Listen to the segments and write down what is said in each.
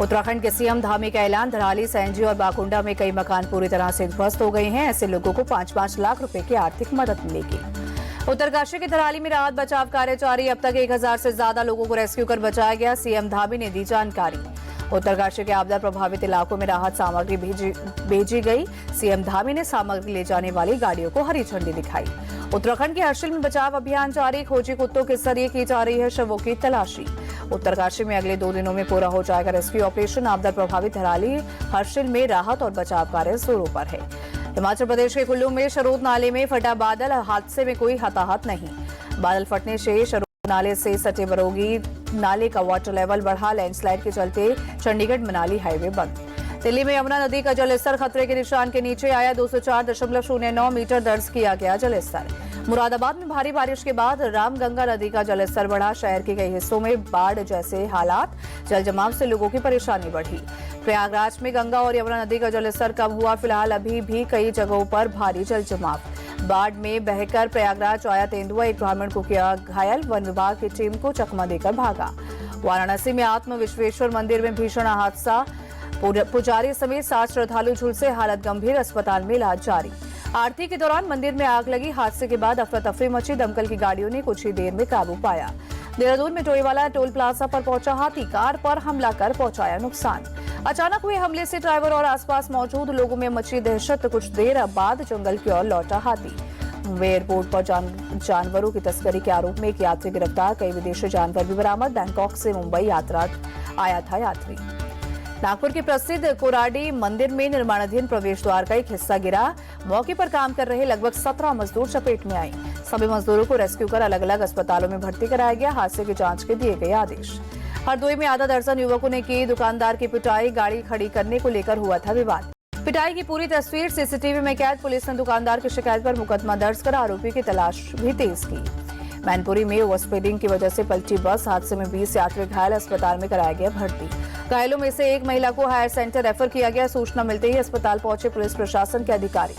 उत्तराखंड के सीएम धामी का ऐलान। धराली, सैंजी और बाकुंडा में कई मकान पूरी तरह से ध्वस्त हो गए हैं। ऐसे लोगों को 5-5 लाख रुपए की आर्थिक मदद मिलेगी। उत्तरकाशी के धराली में राहत बचाव कार्य जारी। अब तक 1000 से ज्यादा लोगों को रेस्क्यू कर बचाया गया। सीएम धामी ने दी जानकारी। उत्तरकाशी के आपदा प्रभावित इलाकों में राहत सामग्री भेजी गई। सीएम धामी ने सामग्री ले जाने वाली गाड़ियों को हरी झंडी दिखाई। उत्तराखंड के हर्षिल में बचाव अभियान जारी। खोजी कुत्तों के जरिए की जा रही है शवों की तलाशी। उत्तरकाशी में अगले 2 दिनों में पूरा हो जाएगा रेस्क्यू ऑपरेशन। आपदा प्रभावित धराली, हर्षिल में राहत और बचाव कार्य जोरों पर है। हिमाचल प्रदेश के कुल्लू में शरोद नाले में फटा बादल। हादसे में कोई हताहत नहीं। बादल फटने से शरोद नाले से सटे बरोगी नाले का वाटर लेवल बढ़ा। लैंडस्लाइड के चलते चंडीगढ़ मनाली हाईवे बंद। दिल्ली में यमुना नदी का जलस्तर खतरे के निशान के नीचे आया। 204.09 मीटर दर्ज किया गया जलस्तर। मुरादाबाद में भारी बारिश के बाद रामगंगा नदी का जलस्तर बढ़ा। शहर के कई हिस्सों में बाढ़ जैसे हालात। जल जमाव से लोगों की परेशानी बढ़ी। प्रयागराज में गंगा और यमुना नदी का जलस्तर कम हुआ। फिलहाल अभी भी कई जगहों पर भारी जल जमाव। बाढ़ में बहकर प्रयागराज आया तेंदुआ, एक ब्राह्मण को किया घायल। वन विभाग की टीम को चकमा देकर भागा। वाराणसी में आत्म विश्वेश्वर मंदिर में भीषण हादसा। पुजारी समेत 7 श्रद्धालु झुलसे। हालत गंभीर, अस्पताल में इलाज जारी। आरती के दौरान मंदिर में आग लगी। हादसे के बाद अफरा तफरी मची। दमकल की गाड़ियों ने कुछ ही देर में काबू पाया। देहरादून में टोईवाला टोल प्लाजा पर पहुंचा हाथी। कार पर हमला कर पहुंचाया नुकसान। अचानक हुए हमले से ड्राइवर और आसपास मौजूद लोगों में मची दहशत। कुछ देर बाद जंगल की ओर लौटा हाथी। मुंबई एयरपोर्ट पर जानवरों की तस्करी के आरोप में एक यात्री गिरफ्तार। कई विदेशी जानवर भी बरामद। बैंकॉक से मुंबई यात्रा आया था यात्री। नागपुर के प्रसिद्ध कोराडी मंदिर में निर्माणाधीन प्रवेश द्वार का एक हिस्सा गिरा। मौके पर काम कर रहे लगभग 17 मजदूर चपेट में आए। सभी मजदूरों को रेस्क्यू कर अलग अलग अस्पतालों में भर्ती कराया गया। हादसे की जांच के दिए गए आदेश। हरदोई में आधा दर्जन युवकों ने की दुकानदार की पिटाई। गाड़ी खड़ी करने को लेकर हुआ था विवाद। पिटाई की पूरी तस्वीर सीसीटीवी में कैद। पुलिस ने दुकानदार की शिकायत पर मुकदमा दर्ज कर आरोपी की तलाश भी तेज की। मैनपुरी में ओवर स्पीडिंग की वजह से पलटी बस। हादसे में 20 यात्री घायल। अस्पताल में कराया गया भर्ती। घायलों में से एक महिला को हायर सेंटर रेफर किया गया। सूचना मिलते ही अस्पताल पहुंचे पुलिस प्रशासन के अधिकारी।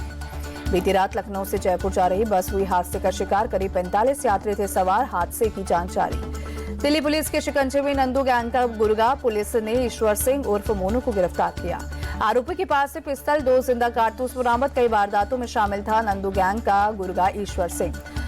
बीती रात लखनऊ से जयपुर जा रही बस हुई हादसे का शिकार। करीब 45 यात्री थे सवार। हादसे की जांच जारी। दिल्ली पुलिस के शिकंजे में नंदू गैंग का गुर्गा। पुलिस ने ईश्वर सिंह उर्फ मोनू को गिरफ्तार किया। आरोपी के पास से पिस्तल, 2 जिंदा कारतूस बरामद। कई वारदातों में शामिल था नंदू गैंग का गुर्गा ईश्वर सिंह।